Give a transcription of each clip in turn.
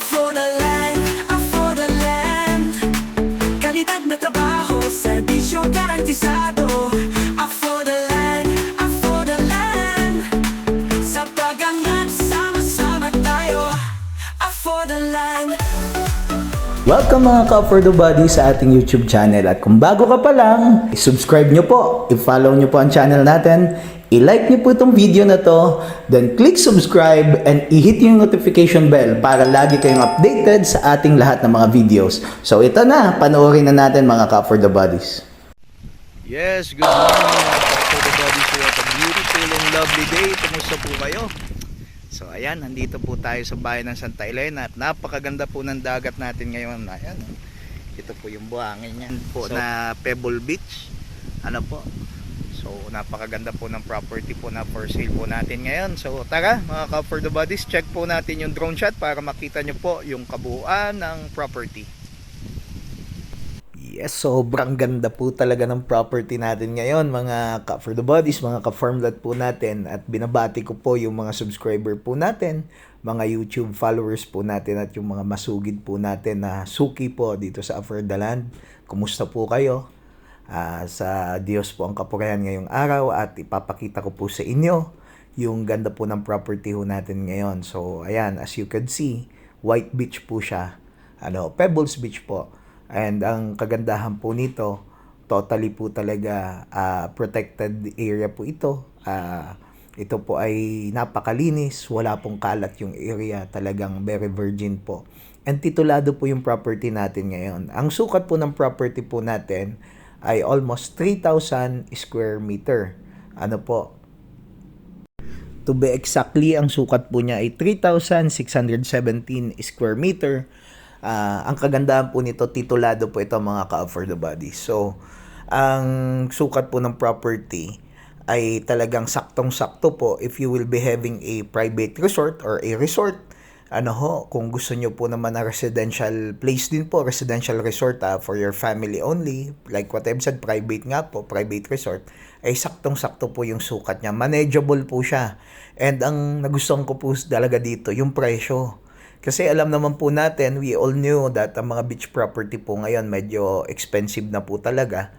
For the land, kalidad na trabaho, serbisyo garantisado. For the land, sa pagangat, sama-sama tayo. For the land. Welcome mga ka-For the Body sa ating YouTube channel. At kung bago ka pa lang, subscribe nyo po, i-follow nyo po ang channel natin, i-like nyo po itong video na to, then click subscribe and i-hit yung notification bell para lagi kayong updated sa ating lahat ng mga videos. So ito na, panoorin na natin mga ka-For the Bodies. Yes, good morning mga ka-For the Bodies. What a beautiful and lovely day. Kumusta po kayo? So ayan, nandito po tayo sa bayan ng Santa Elena at napakaganda po ng dagat natin ngayon. Ayan, ito po yung buhangin niyan po na Pebble Beach. Ano po? So napakaganda po ng property po na for sale po natin ngayon. So tara mga ka-For the Bodies, check po natin yung drone shot para makita nyo po yung kabuuan ng property. Yes, sobrang ganda po talaga ng property natin ngayon mga ka-For the Bodies, mga ka-farmland po natin. At binabati ko po yung mga subscriber po natin, mga YouTube followers po natin at yung mga masugid po natin na suki po dito sa For the Land. Kumusta po kayo? Sa Diyos po ang kapurihan ngayong araw at ipapakita ko po sa inyo yung ganda po ng property po natin ngayon. So ayan, as you can see, white beach po siya. Pebbles Beach po. And ang kagandahan po nito, totally po talaga protected area po ito. Ito po ay napakalinis, wala pong kalat yung area, talagang very virgin po. And titulado po yung property natin ngayon. Ang sukat po ng property po natin ay almost 3,000 square meter. To be exactly, ang sukat po niya ay 3,617 square meter. Ang kagandahan po nito, titulado po ito mga ka-For the Body. So, ang sukat po ng property ay talagang saktong-sakto po if you will be having a private resort or a resort. Kung gusto nyo po naman na residential place din po, residential resort for your family only, like what I've said, private nga po, private resort, ay saktong-sakto po yung sukat niya. Manageable po siya. And ang nagustuhan ko po talaga dito, yung presyo. Kasi alam naman po natin, we all knew that ang mga beach property po ngayon medyo expensive na po talaga.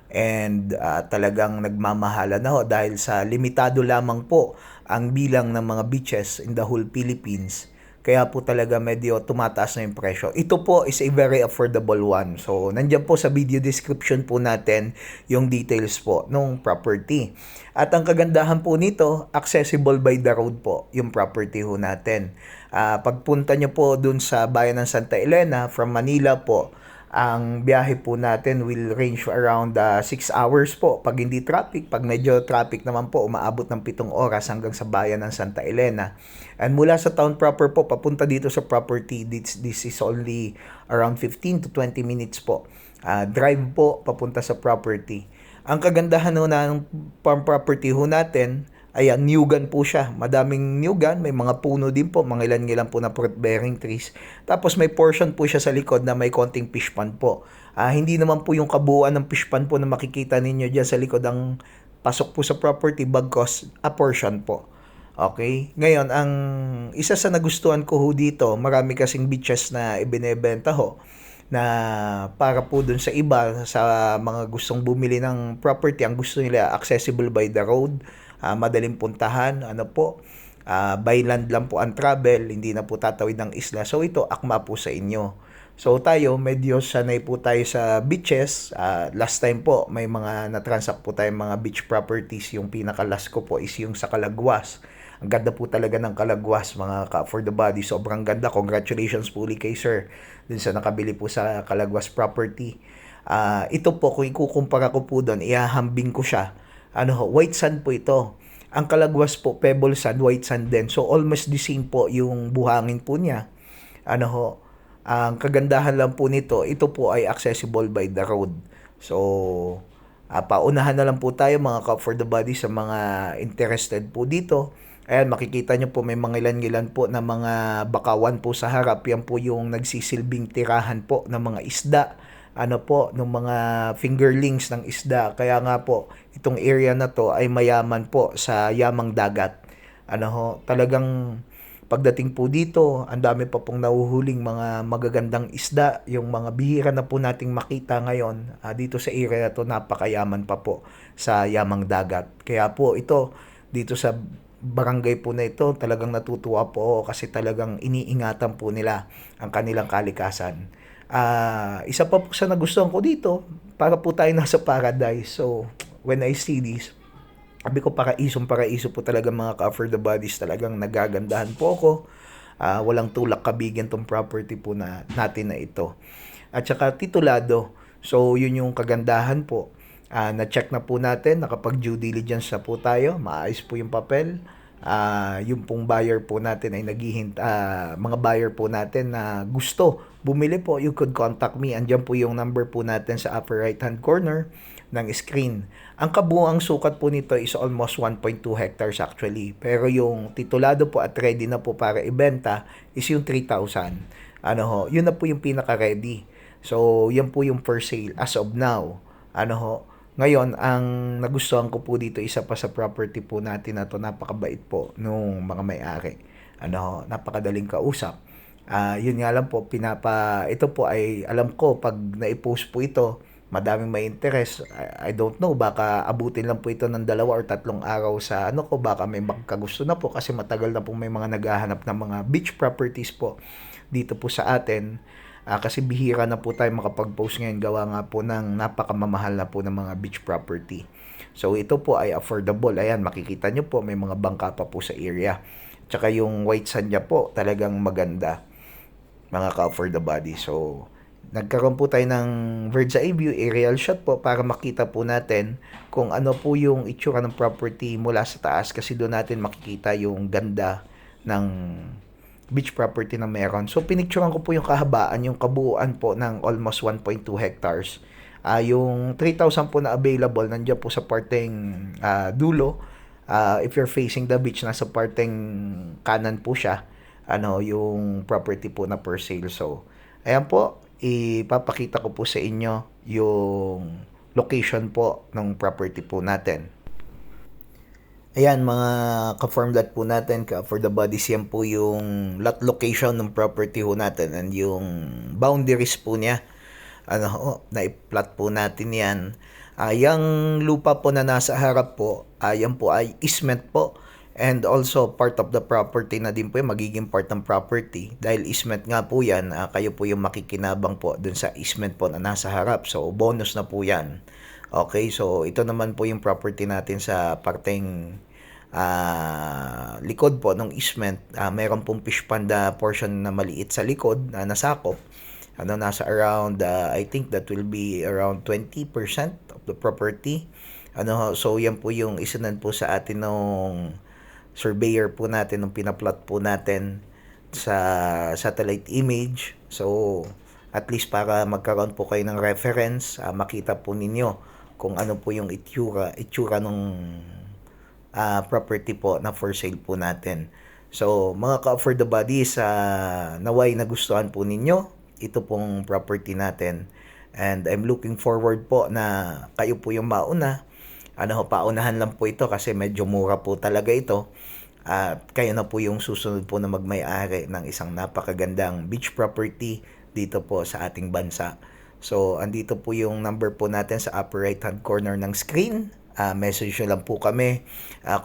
And talagang nagmamahala na ho dahil sa limitado lamang po ang bilang ng mga beaches in the whole Philippines. Kaya po talaga medyo tumataas na yung presyo. Ito po is a very affordable one. So, nandiyan po sa video description po natin yung details po ng property. At ang kagandahan po nito, accessible by the road po yung property ho natin. Pagpunta nyo po dun sa bayan ng Santa Elena, from Manila po, ang biyahe po natin will range around 6 hours po. Pag hindi traffic, pag medyo traffic naman po, umaabot ng 7 oras hanggang sa bayan ng Santa Elena. And mula sa town proper po, papunta dito sa property, this is only around 15 to 20 minutes po. Drive po, papunta sa property. Ang kagandahan ho ng farm property ho natin, ayan, nyugan po siya. Madaming nyugan, may mga puno din po, mga ilan-ilan po na fruit-bearing trees. Tapos may portion po siya sa likod na may konting fish pond po. Hindi naman po yung kabuuan ng fish pond po na makikita ninyo dyan sa likod ang pasok po sa property, bagkos a portion po. Okay? Ngayon, ang isa sa nagustuhan ko ho dito, marami kasing beaches na ibinebenta ho na para po dun sa iba, sa mga gustong bumili ng property, ang gusto nila accessible by the road, madaling puntahan, by land lang po ang travel, hindi na po tatawid ng isla. So ito, akma po sa inyo. So tayo, medyo sanay po tayo sa beaches. Last time po, may mga na-transact po tayo mga beach properties. Yung pinaka-last ko po is yung sa Calaguas. Ang ganda po talaga ng Calaguas, mga ka-For the Body. Sobrang ganda. Congratulations po ulit kay sir dun sa nakabili po sa Calaguas property. Ito po, kung ikukumpara ko po doon, ihahambing ko siya. White sand po ito. Ang Calaguas po, pebble sand, white sand din. So, almost the same po yung buhangin po niya. Ang kagandahan lang po nito, ito po ay accessible by the road. So, paunahan na lang po tayo mga ka-For the Body sa mga interested po dito. Ayan, makikita nyo po may mga ilan-ilan po na mga bakawan po sa harap. Yan po yung nagsisilbing tirahan po ng mga isda. Ng mga fingerlings ng isda. Kaya nga po, itong area na to ay mayaman po sa yamang dagat. Talagang Pagdating po dito, ang dami pa pong nahuhuling mga magagandang isda, yung mga bihira na po nating makita ngayon dito sa area na to, napakayaman pa po sa yamang dagat. Kaya po ito, dito sa barangay po na ito, talagang natutuwa po ako kasi talagang iniingatan po nila ang kanilang kalikasan. Isa pa po sa nagustuhan ko dito, para po tayo nasa paradise. So, when I see this, sabi ko paraiso po talaga mga ka-for the bodies, talagang nagagandahan po ako. Walang tulak kabigan tong property po natin na ito. At saka titulado. So yun yung kagandahan po. Na-check na po natin, nakapag due diligence na po tayo, maayos po yung papel. Yung pong buyer po natin ay mga buyer po natin na gusto bumili po, you could contact me. Andyan po yung number po natin sa upper right hand corner ng screen. Ang kabuuang sukat po nito is almost 1.2 hectares actually. Pero yung titulado po at ready na po para ibenta is yung 3,000. Yun na po yung pinaka-ready. So, yan po yung for sale as of now. Ngayon, ang nagustuhan ko po dito, isa pa sa property po natin na to, napakabait po nung mga may-ari. Napakadaling kausap. Yun nga lang po, ito po ay, alam ko, pag na-post po ito, madaming may interest. I don't know, baka abutin lang po ito ng 2 or 3 araw sa baka may magkagusto na po kasi matagal na po may mga naghahanap ng mga beach properties po dito po sa atin. Kasi bihira na po tayo makapag-post ngayon, gawa nga po ng napakamamahal na po ng mga beach property. So ito po ay affordable. Ayan, makikita nyo po may mga bangka pa po sa area. Tsaka yung white sand niya po talagang maganda, mga ka-for the body. So nagkaroon po tayo ng bird's eye view, aerial shot po para makita po natin kung ano po yung itsura ng property mula sa taas, kasi doon natin makikita yung ganda ng beach property na meron. So pinicturean ko po yung kahabaan, yung kabuuan po ng almost 1.2 hectares. Yung 3,000 po na available nandiyan po sa parteng dulo. If you're facing the beach, nasa parteng kanan po siya, yung property po na per sale. So ayan po, ipapakita ko po sa inyo yung location po ng property po natin. Ayan mga ka-farm lot po natin, for the bodies, yan po yung lot location ng property po natin and yung boundaries po niya. Na-plot po natin yan. Yung lupa po na nasa harap po, yan po ay easement po. And also, part of the property na din po yung magiging part ng property. Dahil easement nga po yan, kayo po yung makikinabang po dun sa easement po na nasa harap. So, bonus na po yan. Okay, so ito naman po yung property natin sa parteng likod po ng easement. Meron pong fish panda portion na maliit sa likod na nasakop. Nasa around, I think that will be around 20% of the property. So, yan po yung isanan po sa atin nung surveyor po natin, nung pinaplot po natin sa satellite image. So at least para magkaroon po kayo ng reference, makita po ninyo kung ano po yung itsura ng property po na for sale po natin. So mga ka-for the bodies, naway nagustuhan po ninyo ito pong property natin, and I'm looking forward po na kayo po yung mauna. Paunahan lang po ito kasi medyo mura po talaga ito. At kayo na po yung susunod po na magmay-ari ng isang napakagandang beach property dito po sa ating bansa. So, andito po yung number po natin sa upper right hand corner ng screen. Message nyo lang po kami.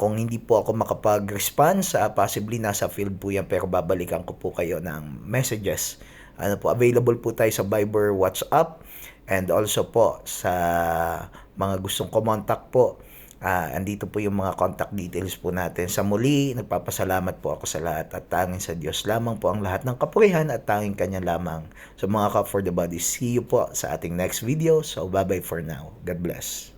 Kung hindi po ako makapag-response, possibly nasa field po yan, pero babalikan ko po kayo ng messages. Available po tayo sa Viber, WhatsApp, and also po sa mga gustong kumontak po, andito po yung mga contact details po natin. Sa muli, nagpapasalamat po ako sa lahat at tanging sa Diyos lamang po ang lahat ng kapurihan at tanging Kanya lamang. So mga ka for the body, see you po sa ating next video. So bye bye for now. God bless.